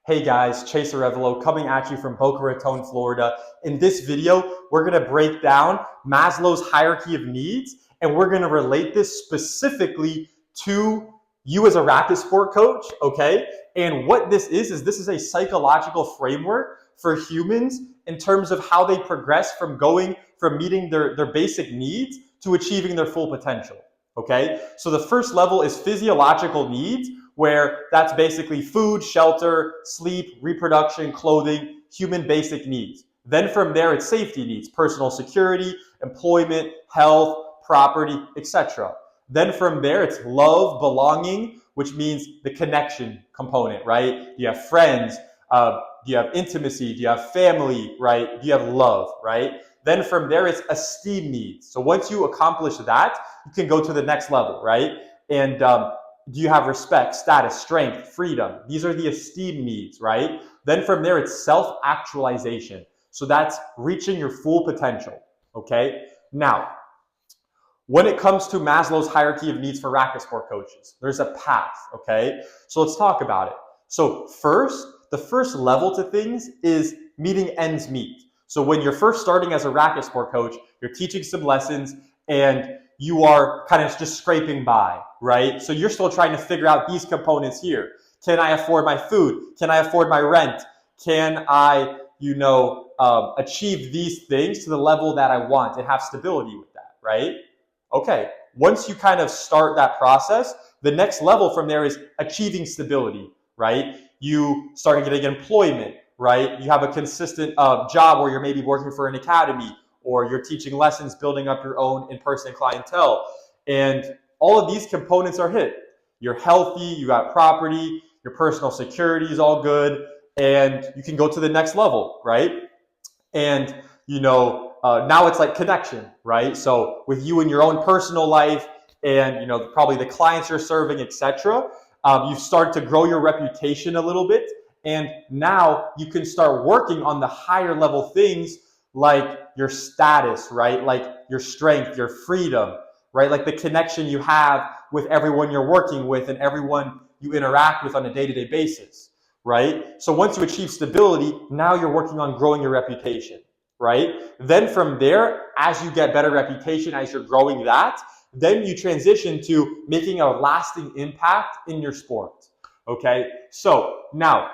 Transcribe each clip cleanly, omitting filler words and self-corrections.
Hey guys, Chase Arevalo coming at you from Boca Raton, Florida. In this video, we're going to break down Maslow's hierarchy of needs, and we're going to relate this specifically to you as a racket sport coach, okay? And what this is this is a psychological framework for humans in terms of how they progress from meeting their basic needs to achieving their full potential, okay? So the first level is physiological needs, where that's basically food, shelter, sleep, reproduction, clothing, human basic needs. Then from there, it's safety needs, personal security, employment, health, property, etc. Then from there, it's love, belonging, which means the connection component, right? You have friends, do you have intimacy, do you have family, right? Do you have love, right? Then from there, it's esteem needs. So once you accomplish that, you can go to the next level, right? And do you have respect, status, strength, freedom? These are the esteem needs, right? Then from there, it's self-actualization. So that's reaching your full potential, okay? Now, when it comes to Maslow's hierarchy of needs for racket sport coaches, there's a path, okay? So let's talk about it. So the first level to things is meeting ends meet. So when you're first starting as a racket sport coach, you're teaching some lessons and you are kind of just scraping by, right? So you're still trying to figure out these components here. Can I afford my food? Can I afford my rent? Can I, achieve these things to the level that I want and have stability with that, right? Okay, once you kind of start that process, the next level from there is achieving stability, right? You start getting employment, right? You have a consistent job where you're maybe working for an academy, or you're teaching lessons, building up your own in-person clientele. And all of these components are hit. You're healthy, you got property, your personal security is all good, and you can go to the next level, right? And, now it's like connection, right? So with you in your own personal life and, probably the clients you're serving, etc., you've started to grow your reputation a little bit. And now you can start working on the higher level things like your status, right? Like your strength, your freedom, right? Like the connection you have with everyone you're working with and everyone you interact with on a day-to-day basis, right? So once you achieve stability, now you're working on growing your reputation, right? Then from there, as you get better reputation, as you're growing that, then you transition to making a lasting impact in your sport, okay? So now,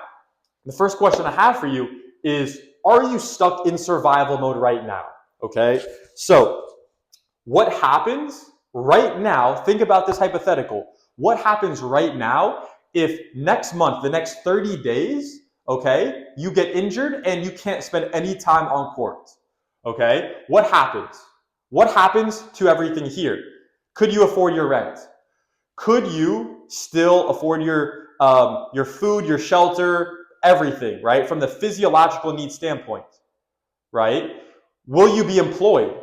the first question I have for you is, are you stuck in survival mode right now? Okay, so what happens right now? Think about this hypothetical. What happens right now if next month, the next 30 days, okay, you get injured and you can't spend any time on court? Okay, what happens? What happens to everything here? Could you afford your rent? Could you still afford your food, your shelter, everything, right? From the physiological needs standpoint, right? Will you be employed?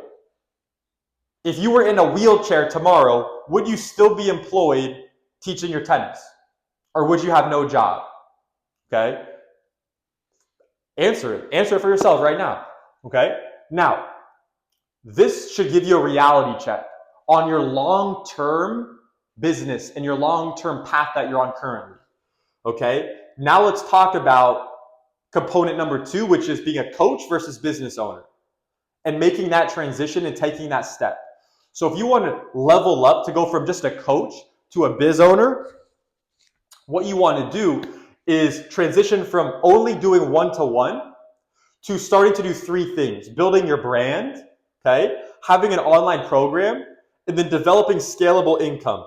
If you were in a wheelchair tomorrow, would you still be employed teaching your tennis? Or would you have no job? Okay? Answer it. Answer it for yourself right now. Okay? Now, this should give you a reality check on your long-term business and your long-term path that you're on currently. Okay? Now let's talk about component number 2, which is being a coach versus business owner and making that transition and taking that step. So if you want to level up to go from just a coach to a biz owner, what you want to do is transition from only doing one-to-one to starting to do 3 things: building your brand, okay, having an online program, and then developing scalable income.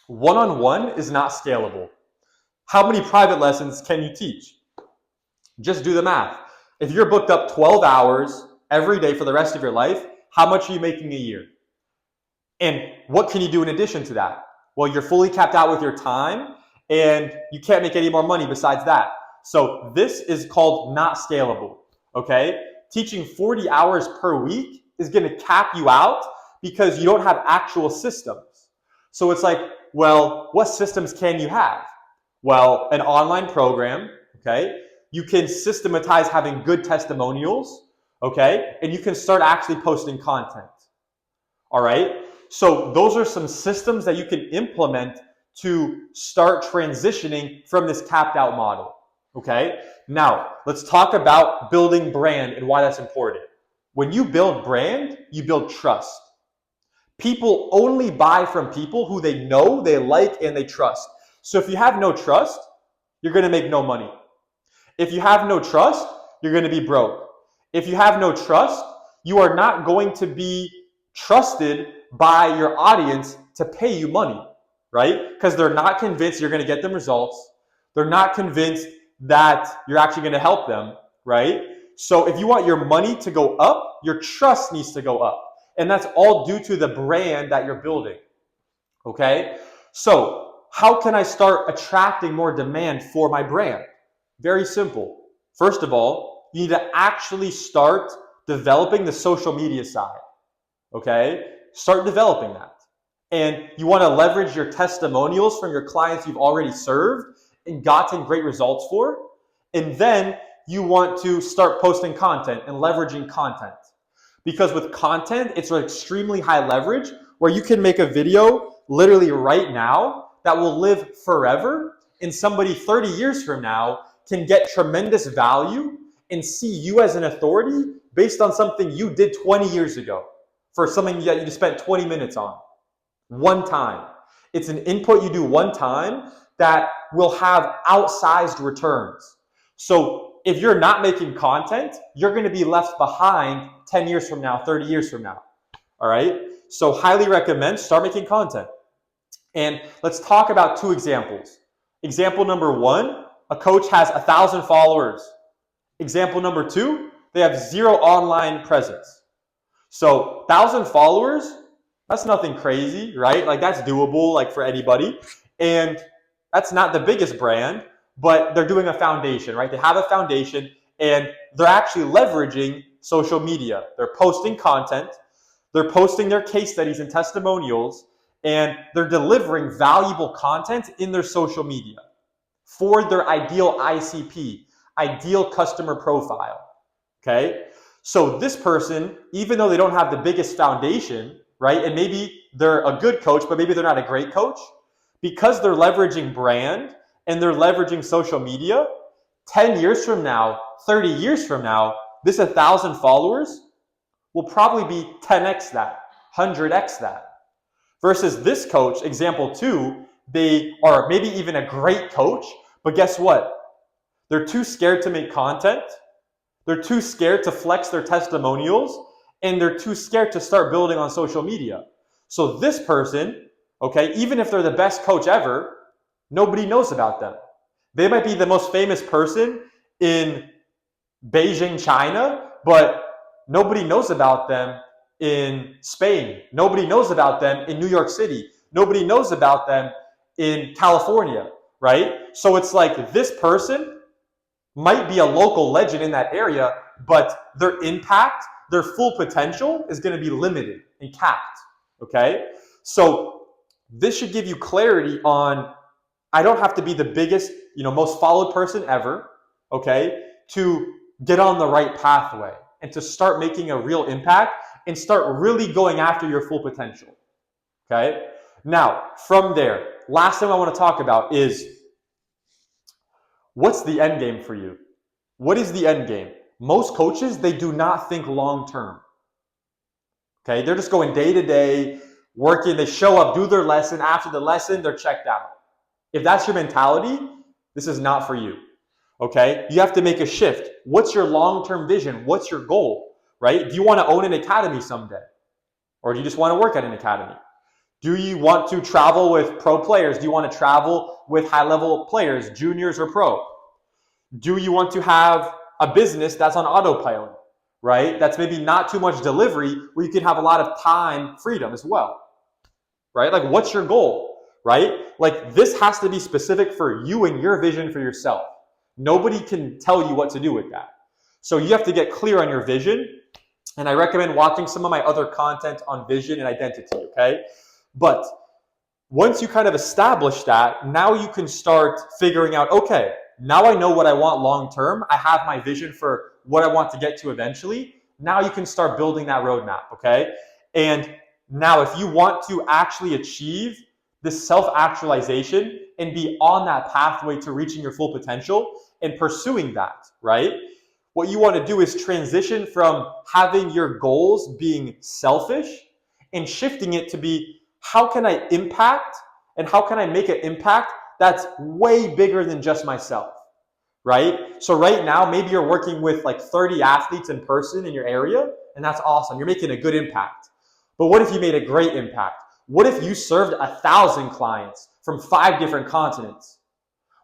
One-on-one is not scalable. How many private lessons can you teach? Just do the math. If you're booked up 12 hours every day for the rest of your life, how much are you making a year? And what can you do in addition to that? Well, you're fully capped out with your time and you can't make any more money besides that. So this is called not scalable, okay? Teaching 40 hours per week is going to cap you out because you don't have actual systems. So it's like, well, what systems can you have? Well, an online program, okay? You can systematize having good testimonials, okay? And you can start actually posting content, all right? So those are some systems that you can implement to start transitioning from this capped out model, Okay? Now, let's talk about building brand and why that's important. When you build brand, you build trust. People only buy from people who they know, they like, and they trust. So if you have no trust, you're going to make no money. If you have no trust, you're going to be broke. If you have no trust, you are not going to be trusted by your audience to pay you money, right? Because they're not convinced you're going to get them results. They're not convinced that you're actually going to help them, right? So if you want your money to go up, your trust needs to go up. And that's all due to the brand that you're building, okay? So how can I start attracting more demand for my brand? Very simple. First of all, you need to actually start developing the social media side, okay? Start developing that. And you want to leverage your testimonials from your clients you've already served and gotten great results for. And then you want to start posting content and leveraging content. Because with content, it's an extremely high leverage where you can make a video literally right now that will live forever, and somebody 30 years from now can get tremendous value and see you as an authority based on something you did 20 years ago for something that you spent 20 minutes on. One time. It's an input you do one time that will have outsized returns. So if you're not making content, you're going to be left behind 10 years from now, 30 years from now. All right? So highly recommend start making content. And let's talk about two examples. Example number one, a coach has 1,000 followers. Example number two, they have 0 online presence. So 1,000 followers, that's nothing crazy, right? Like that's doable, like for anybody. And that's not the biggest brand, but they're doing a foundation, right? They have a foundation and they're actually leveraging social media. They're posting content, they're posting their case studies and testimonials, and they're delivering valuable content in their social media for their ideal ICP, ideal customer profile, okay? So this person, even though they don't have the biggest foundation, right? And maybe they're a good coach, but maybe they're not a great coach. Because they're leveraging brand and they're leveraging social media, 10 years from now, 30 years from now, this 1,000 followers will probably be 10x that, 100x that. Versus this coach, example two, they are maybe even a great coach, but guess what? They're too scared to make content. They're too scared to flex their testimonials, and they're too scared to start building on social media. So this person, okay, even if they're the best coach ever, nobody knows about them. They might be the most famous person in Beijing, China, but nobody knows about them in Spain. Nobody knows about them in New York City. Nobody knows about them in California, right? So it's like this person might be a local legend in that area, but their impact, their full potential is going to be limited and capped, okay? So this should give you clarity on, I don't have to be the biggest, most followed person ever, okay, to get on the right pathway and to start making a real impact and start really going after your full potential, okay? Now, from there, last thing I want to talk about is, what's the end game for you? What is the end game? Most coaches, they do not think long-term, okay? They're just going day to day, working, they show up, do their lesson. After the lesson, they're checked out. If that's your mentality, this is not for you, okay? You have to make a shift. What's your long-term vision? What's your goal, right? Do you want to own an academy someday? Or do you just want to work at an academy? Do you want to travel with pro players? Do you want to travel with high-level players, juniors or pro? Do you want to have a business that's on autopilot, right? That's maybe not too much delivery, where you can have a lot of time freedom as well, right? Like, what's your goal? Right? Like, this has to be specific for you and your vision for yourself. Nobody can tell you what to do with that. So you have to get clear on your vision. And I recommend watching some of my other content on vision and identity, okay? But once you kind of establish that, now you can start figuring out, okay, now I know what I want long term. I have my vision for what I want to get to eventually. Now you can start building that roadmap, okay? And now if you want to actually achieve this self-actualization and be on that pathway to reaching your full potential, and pursuing that, right? What you want to do is transition from having your goals being selfish and shifting it to be, how can I impact and how can I make an impact that's way bigger than just myself, right? So right now, maybe you're working with like 30 athletes in person in your area, and that's awesome. You're making a good impact. But what if you made a great impact? What if you served 1,000 clients from 5 different continents?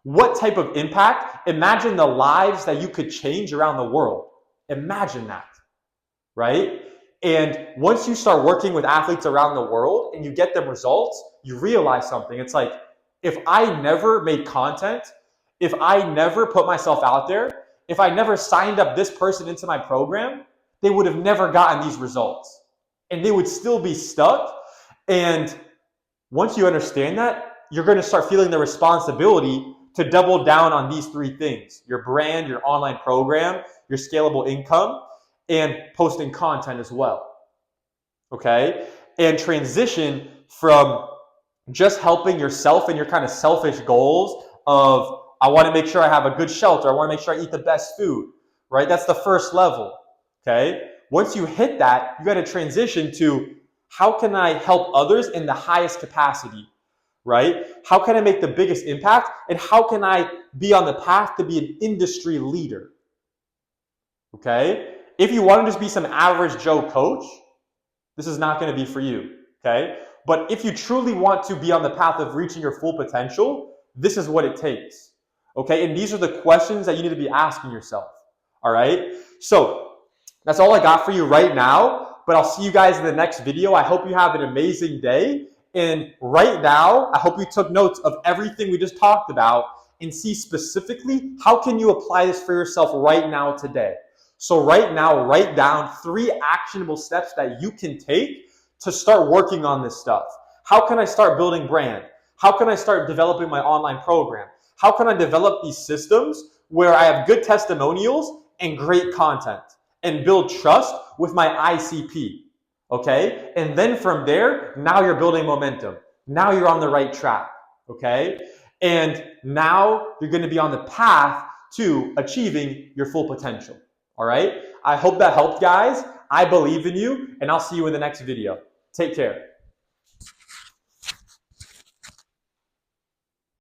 What type of impact? Imagine the lives that you could change around the world. Imagine that, right? And once you start working with athletes around the world and you get them results, you realize something. It's like, if I never made content, if I never put myself out there, if I never signed up this person into my program, they would have never gotten these results. And they would still be stuck. And once you understand that, you're going to start feeling the responsibility to double down on these 3 things: your brand, your online program, your scalable income, and posting content as well. Okay? And transition from just helping yourself and your kind of selfish goals of, I want to make sure I have a good shelter, I want to make sure I eat the best food, right? That's the first level. Okay? Once you hit that, you got to transition to, how can I help others in the highest capacity? Right? How can I make the biggest impact? And how can I be on the path to be an industry leader? Okay? If you want to just be some average Joe coach, this is not going to be for you. Okay? But if you truly want to be on the path of reaching your full potential, this is what it takes. Okay? And these are the questions that you need to be asking yourself. All right? So that's all I got for you right now, but I'll see you guys in the next video. I hope you have an amazing day. And right now, I hope you took notes of everything we just talked about and see specifically, how can you apply this for yourself right now today? So right now, write down 3 actionable steps that you can take to start working on this stuff. How can I start building brand? How can I start developing my online program? How can I develop these systems where I have good testimonials and great content and build trust with my ICP? Okay? And then from there, now you're building momentum. Now you're on the right track. Okay? And now you're going to be on the path to achieving your full potential. All right? I hope that helped, guys. I believe in you, and I'll see you in the next video. Take care.